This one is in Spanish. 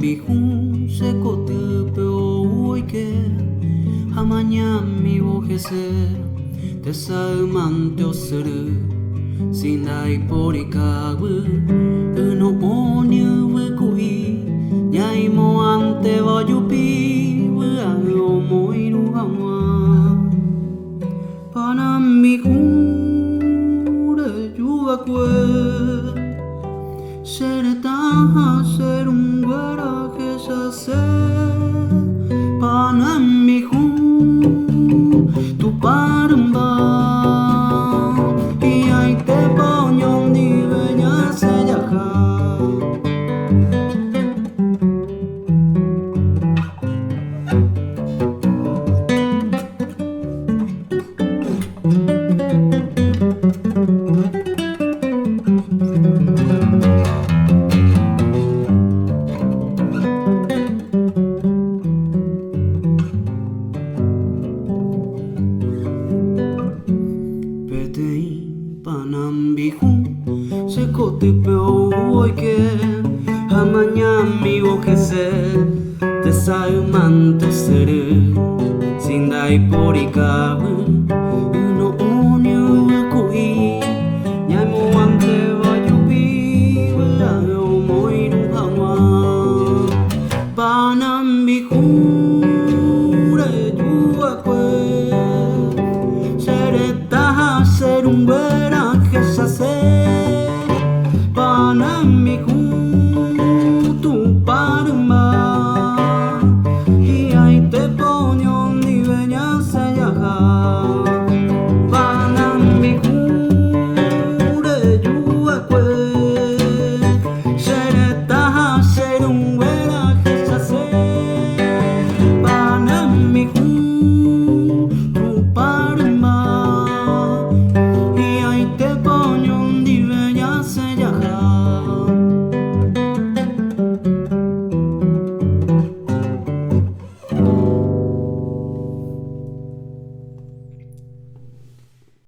Panambi hun se kote peo uike hamanyami bojese te salmante osuru sinai porikabu uno onyu wukui nyai mo ante vayupi wuao moiru hamwa Panambi hun de yuakue ser taha ser un guara que se hace Panambi hun tu paramba y ay te poñon di bella se yaja Panambi hun se kote peo oike hamanyami bojese te salmanto suru sindai porikabu